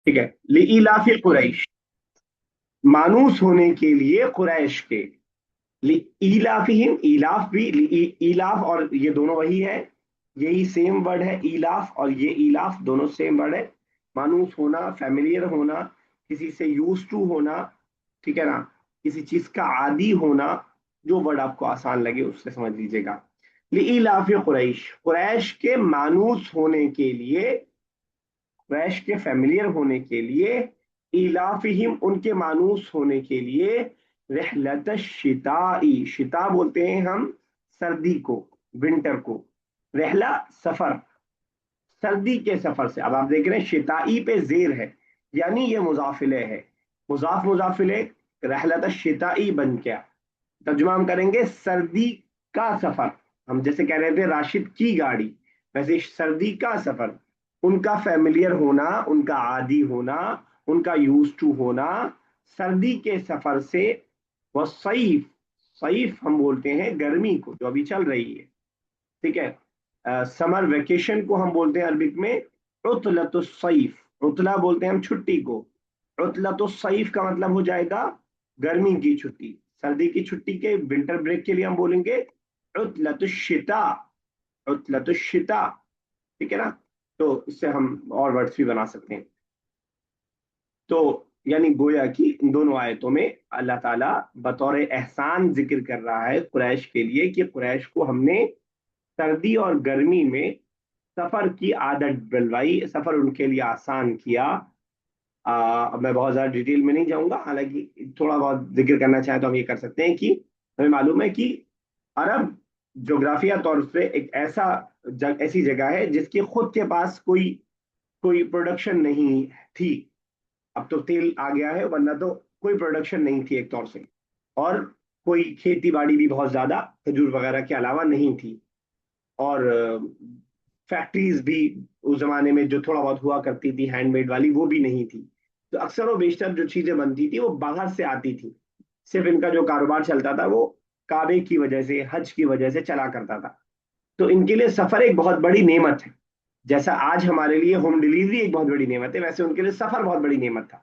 ٹھیک ہے، لإلاف قریش، مانوس ہونے کے لیے قریش کے، ایلافہم، ایلاف بھی، ایلاف اور یہ دونوں وہی ہے، یہی سیم ورڈ ہے، ایلاف اور یہ ایلاف دونوں سیم ورڈ ہے، مانوس ہونا، فیملیئر ہونا، کسی سے یوز ٹو ہونا، ٹھیک ہے نا، کسی چیز کا عادی ہونا، جو ورڈ آپ کو آسان لگے اس سے سمجھ لیجیے گا۔ لإلاف قریش، قریش کے مانوس ہونے کے لیے، قریش کے فیملیئر ہونے کے لیے، ایلافہم ان کے مانوس ہونے کے لیے، رحلت الشتائی، شتا بولتے ہیں ہم سردی کو، ونٹر کو، رحلہ سفر، سردی کے سفر سے، اب آپ دیکھ رہے ہیں شتائی پہ زیر ہے، یعنی یہ مضافلے ہے، مضاف مضافلے، رحلت الشتائی بن گیا، ترجمہ ہم کریں گے سردی کا سفر، ہم جیسے کہہ رہے تھے راشد کی گاڑی، ویسے سردی کا سفر، ان کا فیملیئر ہونا، ان کا عادی ہونا، ان کا یوز ٹو ہونا سردی کے سفر سے، وہ صیف، صیف ہم بولتے ہیں گرمی کو جو ابھی چل رہی ہے، ٹھیک ہے، سمر ویکیشن کو ہم بولتے ہیں عربک میں عطلۃ الصیف، عطلہ بولتے ہیں ہم چھٹی کو، عطلۃ الصیف کا مطلب ہو جائے گا گرمی کی چھٹی، سردی کی چھٹی کے ونٹر بریک کے لیے ہم بولیں گے عطلۃ الشتاء، عطلۃ الشتاء، ٹھیک ہے نا، تو اس سے ہم اور ورڈس بھی بنا سکتے ہیں۔ تو یعنی گویا کہ ان دونوں آیتوں میں اللہ تعالیٰ بطور احسان ذکر کر رہا ہے قریش کے لیے کہ قریش کو ہم نے سردی اور گرمی میں سفر کی عادت ڈلوائی، سفر ان کے لیے آسان کیا۔ اب میں بہت زیادہ ڈیٹیل میں نہیں جاؤں گا، حالانکہ تھوڑا بہت ذکر کرنا چاہیں تو ہم یہ کر سکتے ہیں کہ ہمیں معلوم ہے کہ عرب جغرافیہ طور سے ایک ایسی جگہ ہے جس کی خود کے پاس کوئی کوئی پروڈکشن نہیں تھی، اب تو تیل آ گیا ہے، ورنہ تو کوئی پروڈکشن نہیں تھی ایک طور سے، اور کوئی کھیتی باڑی بھی بہت زیادہ کھجور وغیرہ کے علاوہ نہیں تھی، اور فیکٹریز بھی اس زمانے میں جو تھوڑا بہت ہوا کرتی تھی ہینڈ میڈ والی وہ بھی نہیں تھی، تو اکثر و بیشتر جو چیزیں بنتی تھی وہ باہر سے آتی تھی، صرف ان کا جو کاروبار چلتا تھا وہ کعبے کی وجہ سے، حج کی وجہ سے چلا کرتا تھا، تو ان کے لیے سفر ایک بہت بڑی نعمت ہے، جیسا آج ہمارے لیے ہوم ڈلیوری ایک بہت بڑی نعمت ہے، ویسے ان کے لیے سفر بہت بڑی نعمت تھا،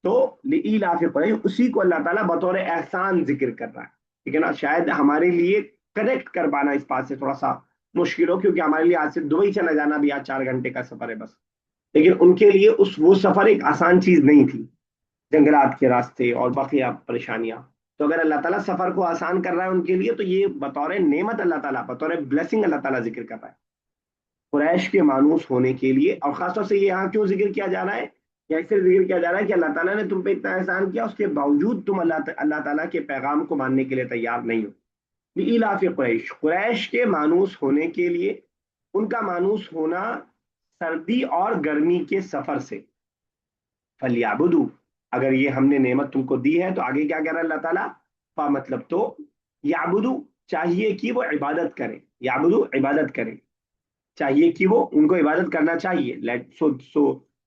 تو لإیلاف قریش اسی کو اللہ تعالیٰ بطور احسان ذکر کر رہا ہے، ٹھیک ہے نا، شاید ہمارے لیے کنیکٹ کر پانا اس بات سے تھوڑا سا مشکل ہو، کیونکہ ہمارے لیے آج سے دبئی چلا جانا بھی آج 4 گھنٹے کا سفر ہے بس، لیکن ان کے لیے وہ سفر ایک آسان چیز نہیں تھی، جنگلات کے راستے اور بقیہ پریشانیاں، تو اگر اللہ تعالیٰ سفر کو آسان کر رہا ہے ان کے لیے تو یہ بطور نعمت اللہ تعالیٰ، بطور بلیسنگ اللہ تعالیٰ ذکر کر رہا ہے قریش کے مانوس ہونے کے لیے، اور خاص طور سے یہ یہاں کیوں ذکر کیا جا رہا ہے، یا اس سے ذکر کیا جا رہا ہے کہ اللہ تعالیٰ نے تم پہ اتنا احسان کیا، اس کے باوجود تم اللہ تعالیٰ کے پیغام کو ماننے کے لیے تیار نہیں ہو۔ لإلاف قریش، قریش کے مانوس ہونے کے لیے، ان کا مانوس ہونا سردی اور گرمی کے سفر سے، فلیعبدو، اگر یہ ہم نے نعمت تم کو دی ہے تو آگے کیا کہہ رہا ہے اللہ تعالیٰ، فا مطلب تو، یعبدو چاہیے کہ وہ عبادت کریں، یعبدو عبادت کریں، چاہیے کہ وہ ان کو عبادت کرنا چاہیے،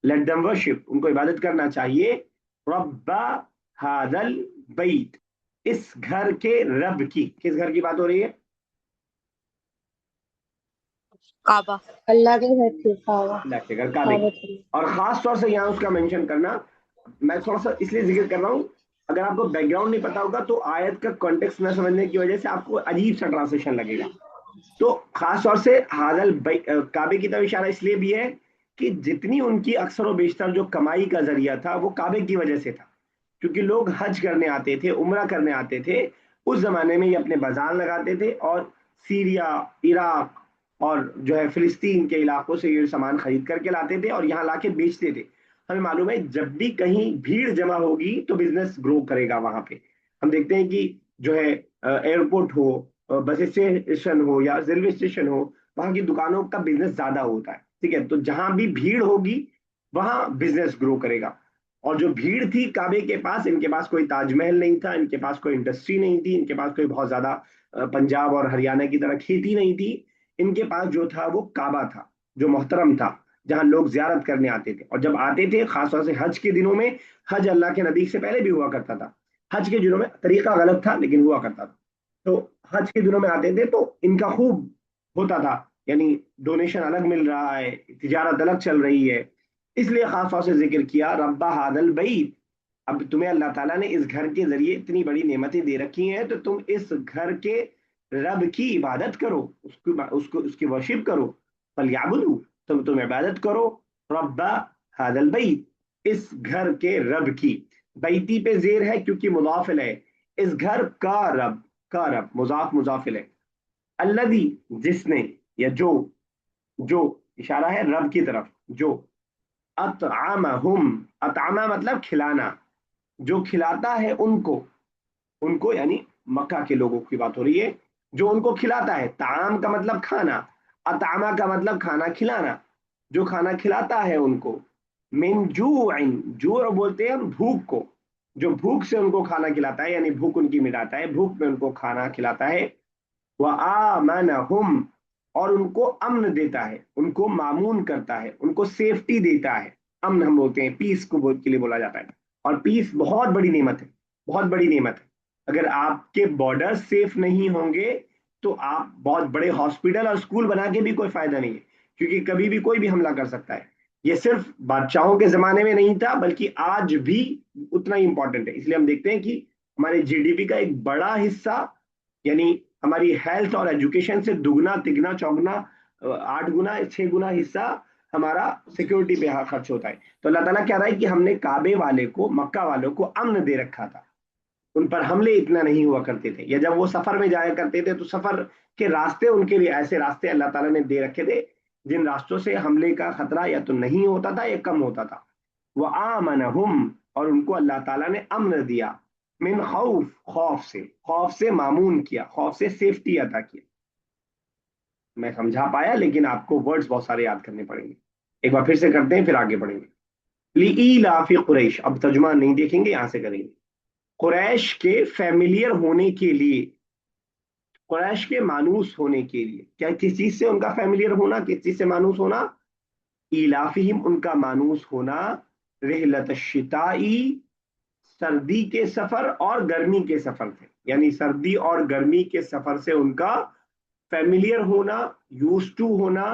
لیٹ دم ورشپ، ان کو عبادت کرنا چاہیے، رب هذا البیت، اس گھر کے رب کی، کس گھر کی بات ہو رہی ہے؟ کعبہ، اللہ کے گھر کی کعبہ، اللہ کے گھر، کعبے کی، کعبۃ اللہ۔ اور خاص طور سے یہاں اس کا مینشن کرنا، میں تھوڑا سا اس لیے ذکر کر رہا ہوں، اگر آپ کو بیک گراؤنڈ نہیں پتا ہوگا تو آیت کا کانٹیکس نہ سمجھنے کی وجہ سے آپ کو عجیب سا ٹرانسلیشن لگے گا، تو خاص طور سے حاضل کعبے کی طرف اشارہ اس لیے بھی ہے کہ جتنی ان کی اکثر و بیشتر جو کمائی کا ذریعہ تھا وہ کعبے کی وجہ سے تھا، کیونکہ لوگ حج کرنے آتے تھے، عمرہ کرنے آتے تھے، اس زمانے میں یہ اپنے بازار لگاتے تھے اور سیریا، عراق اور جو ہے فلسطین کے علاقوں سے یہ سامان خرید کر کے لاتے تھے اور یہاں لا کے بیچتے تھے، ہمیں معلوم ہے جب بھی کہیں بھیڑ جمع ہوگی تو بزنس گرو کرے گا وہاں پہ، ہم دیکھتے ہیں کہ جو ہے ایئرپورٹ ہو، بس اسٹیشن ہو یا ریلوے اسٹیشن ہو، وہاں کی دکانوں کا بزنس زیادہ ہوتا ہے، ٹھیک ہے، تو جہاں بھی بھیڑ ہوگی وہاں بزنس گرو کرے گا، اور جو بھیڑ تھی کعبے کے پاس، ان کے پاس کوئی تاج محل نہیں تھا، ان کے پاس کوئی انڈسٹری نہیں تھی، ان کے پاس کوئی بہت زیادہ پنجاب اور ہریانہ کی طرح کھیتی نہیں تھی، ان کے پاس جو تھا وہ کعبہ تھا جو محترم تھا، جہاں لوگ زیارت کرنے آتے تھے، اور جب آتے تھے خاص طور سے حج کے دنوں میں، حج اللہ کے نبی سے پہلے بھی ہوا کرتا تھا، حج کے دنوں میں طریقہ غلط تھا لیکن ہوا کرتا تھا، تو حج کے دنوں میں آتے تھے تو ان کا خوب ہوتا تھا، یعنی ڈونیشن الگ مل رہا ہے، تجارت الگ چل رہی ہے، اس لیے خاص طور سے ذکر کیا رب ھذا البیت. اب تمہیں اللہ تعالیٰ نے اس گھر کے ذریعے اتنی بڑی نعمتیں دے رکھی ہیں تو تم اس گھر کے رب کی عبادت کرو، اس کی ورشپ کرو. فلیعبدوا، تم عبادت کرو رب ھذا البیت، اس گھر کے رب کی. بیتی پہ زیر ہے کیونکہ مضاف ہے، اس گھر کا رب مضاف مضاف ہے. الذی، جس نے، یا جو اشارہ ہے رب کی طرف، جو اطعمہم، اطعمہ مطلب کھلانا، جو کھلاتا ہے ان کو یعنی مکہ کے لوگوں کی بات ہو رہی ہے، جو ان کو کھلاتا ہے. طعام کا مطلب کھانا، اطعمہ کا مطلب کھانا کھلانا، جو کھانا کھلاتا ہے ان کو. من جوع، جوع بولتے ہیں ہم بھوک کو، جو بھوک سے ان کو کھانا کھلاتا ہے یعنی بھوک ان کی مٹاتا ہے، بھوک میں ان کو کھانا کھلاتا ہے. وآمنہم، اور ان کو امن دیتا ہے، ان کو معمون کرتا ہے، ان کو سیفٹی دیتا ہے. امن ہم بولتے ہیں پیس کے لیے بولا جاتا ہے، اور پیس بہت بڑی نعمت ہے، بہت بڑی نعمت ہے. اگر آپ کے بارڈر سیف نہیں ہوں گے تو آپ بہت بڑے ہاسپٹل اور اسکول بنا کے بھی کوئی فائدہ نہیں ہے، کیونکہ کبھی بھی کوئی بھی حملہ کر سکتا ہے. یہ صرف بادشاہوں کے زمانے میں نہیں تھا بلکہ آج بھی اتنا ہی امپورٹنٹ ہے. اس لیے ہم دیکھتے ہیں کہ ہمارے جی ڈی پی کا ایک بڑا حصہ، یعنی ہماری ہیلتھ اور ایجوکیشن سے دگنا تگنا چوگنا 8 گنا 6 گنا حصہ ہمارا سیکورٹی پہ خرچ ہوتا ہے. تو اللہ تعالیٰ کہہ رہا ہے کہ ہم نے کعبے والے کو، مکہ والوں کو امن دے رکھا تھا، ان پر حملے اتنا نہیں ہوا کرتے تھے. یا جب وہ سفر میں جایا کرتے تھے تو سفر کے راستے ان کے لیے ایسے راستے اللہ تعالیٰ نے دے رکھے تھے جن راستوں سے حملے کا خطرہ یا تو نہیں ہوتا تھا یا کم ہوتا تھا. وآمنہم، اور ان کو اللہ تعالیٰ نے امن دیا. من خوف، خوف سے معمون کیا، خوف سے سیفٹی عطا کیا. میں سمجھا پایا لیکن آپ کو ورڈز بہت سارے یاد کرنے پڑیں گے. ایک بار پھر سے کرتے ہیں پھر آگے بڑھیں گے. لإیلاف قریش، اب ترجمہ نہیں دیکھیں گے، یہاں سے کریں گے. قریش کے فیملیئر ہونے کے لیے، قریش کے مانوس ہونے کے لیے. کیا کس چیز سے ان کا فیملیئر ہونا، کس چیز سے مانوس ہونا؟ ایلافہم، ان کا مانوس ہونا، رحلت الشتائی، سردی کے سفر اور گرمی کے سفر تھے، یعنی سردی اور گرمی کے سفر سے ان کا فیملیئر ہونا، یوز ٹو ہونا،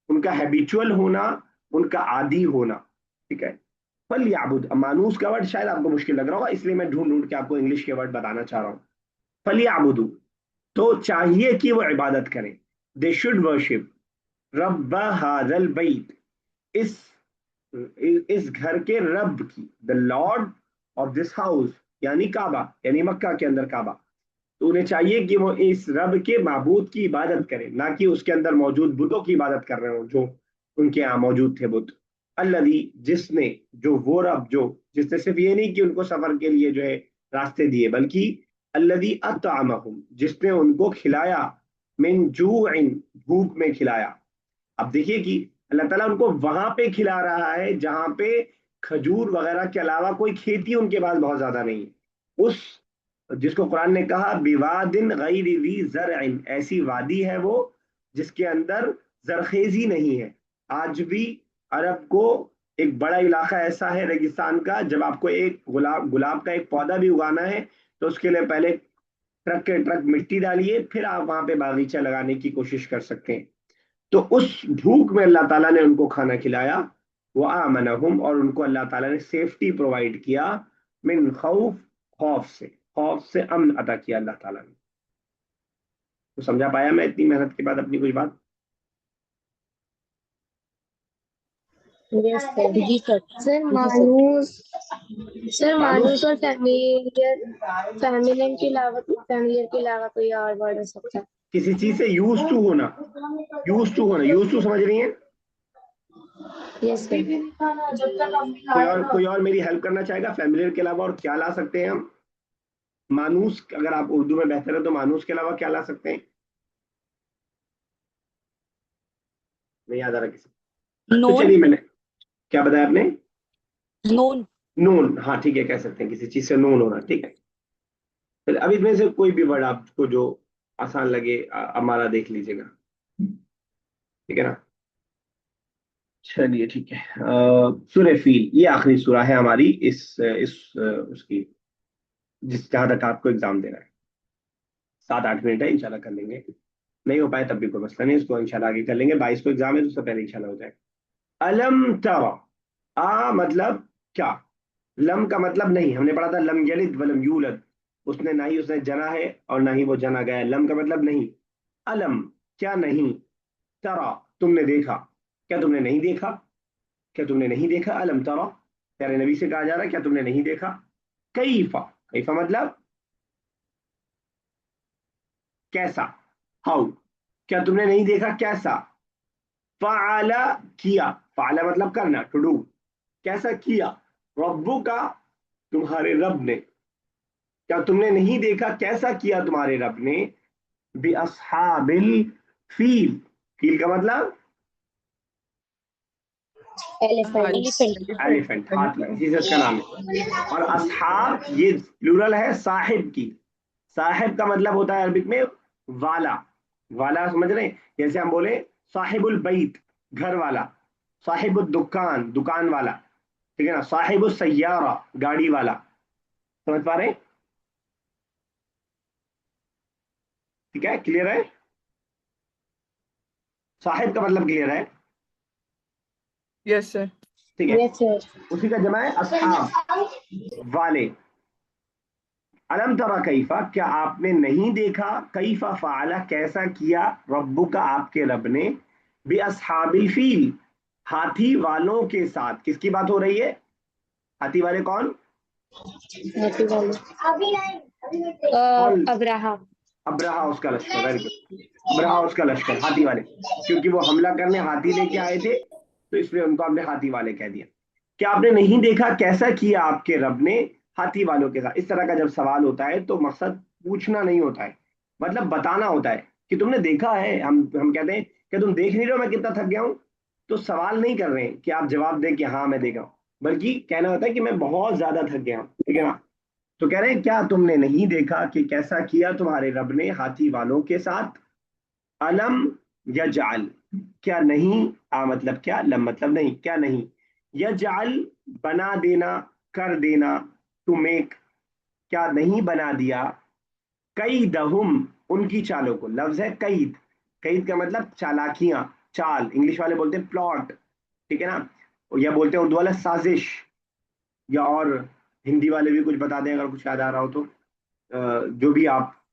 ان کا ہیبیچول ہونا، ان کا عادی ہونا. ٹھیک ہے. فلیعبد، مانوس کا ورڈ شاید آپ کو مشکل لگ رہا ہوگا اس لیے میں ڈھونڈ ڈھونڈ کے آپ کو انگلش کے ورڈ بتانا چاہ رہا ہوں. فلیعبدوا، تو چاہیے کہ وہ عبادت کریں. دے شوڈ ورشپ رب ھذا البیت، اس اس گھر کے رب کی. دا لارڈ آف دس ہاؤس، یعنی کعبہ، یعنی مکہ کے اندر کعبہ. تو انہیں چاہیے کہ وہ اس رب کے معبود کی عبادت کریں، نہ کہ اس کے اندر موجود بتوں کی عبادت کر رہے ہوں جو ان کے یہاں موجود تھے بت. الذی، جس نے، جو وہ رب، جو جس نے صرف یہ نہیں کہ ان کو سفر کے لیے جو ہے راستے دیے، بلکہ الذی اطعمہم، جس نے ان کو کھلایا، من جوع، بھوک میں کھلایا. اب دیکھیے کہ اللہ تعالیٰ ان کو وہاں پہ کھلا رہا ہے جہاں پہ کھجور وغیرہ کے علاوہ کوئی کھیتی ان کے پاس بہت زیادہ نہیں ہے. اس جس کو قرآن نے کہا بوادن غیر ذی زرع، ایسی وادی ہے وہ جس کے اندر زرخیزی نہیں ہے. آج بھی عرب کو ایک بڑا علاقہ ایسا ہے ریگستان کا، جب آپ کو ایک گلاب کا ایک پودا بھی اگانا ہے تو اس کے لیے پہلے ٹرک کے ٹرک مٹی ڈالیے، پھر آپ وہاں پہ باغیچہ لگانے کی کوشش کر سکتے ہیں. تو اس بھوک میں اللہ تعالیٰ نے ان کو کھانا کھلایا. وآمنہم، اور ان کو اللہ تعالیٰ نے سیفٹی پرووائڈ کیا. من خوف، خوف سے امن عطا کیا اللہ تعالیٰ نے. تو سمجھا پایا میں اتنی محنت کے بعد اپنی کچھ بات؟ Yes, sir. جی سر. Sir, جی سر. سر مانوس، مانوس اور فیملیئر کے علاوہ کوئی اور ورڈ ہو سکتا ہے؟ کسی چیز سے یوز ٹو ہونا، یوز ٹو سمجھ رہی ہیں؟ یس سر. کوئی اور میری ہیلپ کرنا چاہے گا؟ فیملیئر کے علاوہ اور کیا لا سکتے ہیں ہم؟ مانوس، اگر آپ اردو میں بہتر ہے تو مانوس کے علاوہ کیا لا سکتے ہیں؟ نہیں یاد آ رہا کسی؟ تو نون. چلیے، میں نے کیا بتایا آپ نے؟ نون. نون، ہاں ٹھیک ہے، کہہ سکتے ہیں کسی چیز سے نون ہونا. ٹھیک ہے. پھر اب اس میں سے کوئی بھی ورڈ آپ کو جو آسان لگے ہمارا دیکھ لیجیے گا. ٹھیک ہے نا؟ چلیے ٹھیک ہے. سورہ فیل، یہ آخری سورہ ہے ہماری اس کی، جہاں تک آپ کو ایگزام دینا ہے. 7-8 منٹ ہے، انشاءاللہ کر لیں گے. نہیں ہو پائے تب بھی کوئی مسئلہ نہیں، اس کو انشاءاللہ آگے کر لیں گے. 22 کو ایگزام ہے تو اس سے پہلے انشاءاللہ ہو جائے. الم ترا، مطلب کیا، لم کا مطلب نہیں، ہم نے پڑھا تھا لم یلد ولم یولد، اس نے نہ ہی اس نے جنا ہے اور نہ ہی وہ جنا گیا ہے، لم کا مطلب نہیں. الم کیا نہیں، ترا تم نے دیکھا، کیا تم نے نہیں دیکھا، کیا تم نے نہیں دیکھا، الم ترا پیارے نبی سے کہا جا رہا ہے کیا تم نے نہیں دیکھا. کیفا، کیفا مطلب کیسا، ہاؤ، کیا تم نے نہیں دیکھا کیسا. فعل کیا، فعل مطلب کرنا، ٹو ڈو، کیسا کیا. ربو کا تمہارے رب نے، کیا تم نے نہیں دیکھا کیسا کیا تمہارے رب نے. بی اصحاب الفیل، فیل کا مطلب elephant. ایلیفنٹ، ہاتھی، اسی سے اس کا نام ہے. اور اصحاب یہ پلورل ہے صاحب کی. صاحب کا مطلب ہوتا ہے عربک میں والا، والا سمجھ رہے ہیں، جیسے ہم بولے صاحب البیت گھر والا، صاحب الدکان دکان والا، ٹھیک ہے نا، صاحب السیارہ گاڑی والا. سمجھ پا رہے ہیں؟ ٹھیک ہے، کلیئر ہے، صاحب کا مطلب کلیئر ہے. یس سر. ٹھیک ہے، Yes, sir. اسی کا جمع ہے اصحاب والے. الم ترا کیفا، کیا آپ نے نہیں دیکھا، کیفا فعل کیسا کیا، ربو کا آپ کے رب نے، بی اصحاب الفیل ہاتھی والوں کے ساتھ. کس کی بات ہو رہی ہے، ہاتھی والے کون، Happy Valley. کون، Abraha. ابرہا اس کا لشکر، ویری گڈ، ابرہا اس کا لشکر ہاتھی والے، کیونکہ وہ حملہ کرنے ہاتھی لے کے آئے تھے تو اس لیے ان کو ہم نے ہاتھی والے کہہ دیا. کیا آپ نے نہیں دیکھا کیسا کیا آپ کے رب نے ہاتھی والوں کے ساتھ. اس طرح کا جب سوال ہوتا ہے تو مقصد پوچھنا نہیں ہوتا ہے، مطلب بتانا ہوتا ہے کہ تم نے دیکھا ہے. ہم کہتے ہیں کہ تم دیکھ نہیں رہے ہو میں کتنا تھک گیا ہوں. تو سوال نہیں کر رہے ہیں کہ آپ جواب دیں کہ ہاں میں دیکھا ہوں، بلکہ کہنا ہوتا ہے کہ میں بہت زیادہ تھک گیا ہوں. ٹھیک ہے نا. تو کہہ رہے ہیں کیا تم نے نہیں دیکھا کہ کیسا کیا تمہارے رب نے ہاتھی والوں کے ساتھ. الم یجعل کیا نہیں، مطلب کیا، لم مطلب نہیں، کیا نہیں، یجعل بنا دینا، کر دینا، ٹو میک، کیا نہیں بنا دیا، کیدہم ان کی چالوں کو. لفظ ہے قید، قید کا مطلب چالاکیاں، چال، انگلش والے بولتے ہیں پلاٹ، ٹھیک ہے نا، یا بولتے ہیں اردو والا سازش، یا اور ہندی والے بھی کچھ بتا دیں اگر کچھ یاد آ رہا ہو تو. جو بھی آپ،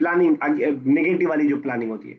پلاننگ، نگیٹو والی جو پلاننگ ہوتی ہے.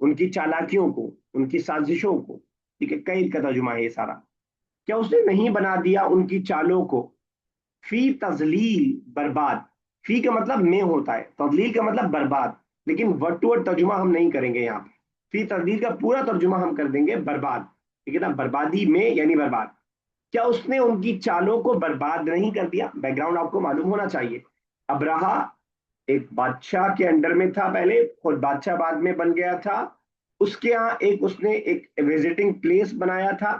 ان کی چالاکیوں کو، ان کی سازشوں کو. ٹھیک ہے، قید کا ترجمہ ہے یہ سارا. کیا اس نے نہیں بنا دیا ان کی چالوں کو، فی تضلیل برباد. فی کا مطلب میں ہوتا ہے، تضلیل کا مطلب برباد، لیکن ورڈ ٹو ورڈ ترجمہ ہم نہیں کریں گے یہاں پہ. فی تضلیل کا پورا ترجمہ ہم کر دیں گے برباد. ٹھیک ہے نا، بربادی میں یعنی برباد. کیا اس نے ان کی چالوں کو برباد نہیں کر دیا. بیک گراؤنڈ آپ کو معلوم ہونا چاہیے. ابراہا ایک بادشاہ کے انڈر میں تھا پہلے، خود بادشاہ بعد میں بن گیا تھا. اس کے ہاں اس نے ایک وزٹنگ پلیس بنایا تھا،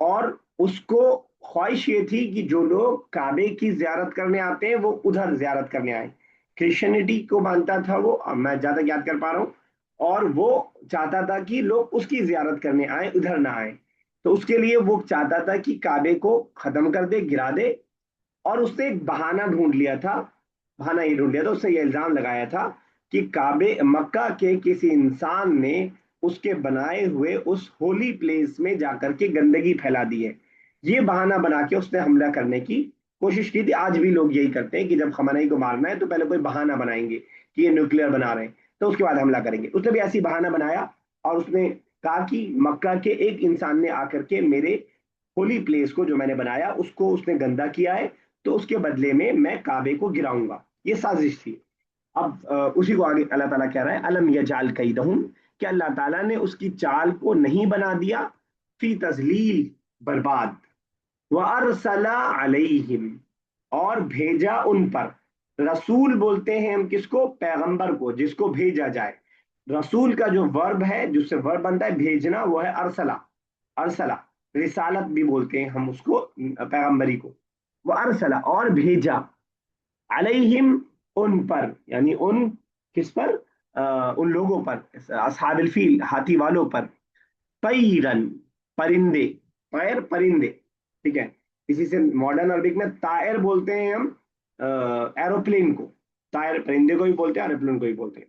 اور اس کو خواہش یہ تھی کہ جو لوگ کعبے کی زیارت کرنے آتے ہیں وہ ادھر زیارت کرنے آئے. کرسچینٹی کو مانتا تھا وہ، میں جہاں تک یاد کر پا رہا ہوں، اور وہ چاہتا تھا کہ لوگ اس کی زیارت کرنے آئیں ادھر نہ آئیں. تو اس کے لیے وہ چاہتا تھا کہ کعبے کو ختم کر دے، گرا دے. اور اس نے ایک بہانہ ڈھونڈ لیا تھا، بہانہ یہ ڈھونڈ لیا تھا، اس نے یہ الزام لگایا تھا کہ کعبے مکہ کے کسی انسان نے اس کے بنائے ہوئے اس ہولی پلیس میں جا کر کے گندگی پھیلا دی ہے. یہ بہانہ بنا کے اس نے حملہ کرنے کی کوشش کی تھی. آج بھی لوگ یہی کرتے ہیں کہ جب خامنہ کو مارنا ہے تو پہلے کوئی بہانہ بنائیں گے کہ یہ نیوکلیر بنا رہے ہیں، تو اس کے بعد حملہ کریں گے. اس نے بھی ایسی بہانہ بنایا اور اس نے کہا کہ مکہ کے ایک انسان نے آ کر کے میرے ہولی پلیس کو جو میں نے بنایا اس کو اس نے گندا کیا ہے، تو اس کے بدلے میں کعبے کو گراؤں گا. یہ سازش تھی. اب اسی کو آگے اللہ تعالیٰ کہہ رہا ہے الم یجعل کیدہم، کہ اللہ تعالیٰ نے اس کی چال کو نہیں بنا دیا، فی تضلیل برباد، وارسل علیہم اور بھیجا ان پر. رسول بولتے ہیں ہم کس کو، پیغمبر کو، جس کو بھیجا جائے. رسول کا جو ورب ہے، جس سے ورب بنتا ہے بھیجنا، وہ ہے ارسلہ. ارسلہ رسالت بھی بولتے ہیں ہم اس کو، پیغمبری کو. وہ ارسلہ اور بھیجا، علیہم ان پر، یعنی ان کس پر، ان لوگوں پر، اصحاب الفیل ہاتھی والوں پر. طیرن پرندے، طیر پرندے، ٹھیک ہے. اسی سے ماڈرن عربک میں طائر بولتے ہیں ہم ایروپلین کو. طائر پرندے کو بھی بولتے ہیں، ایروپلین کو بھی بولتے ہیں.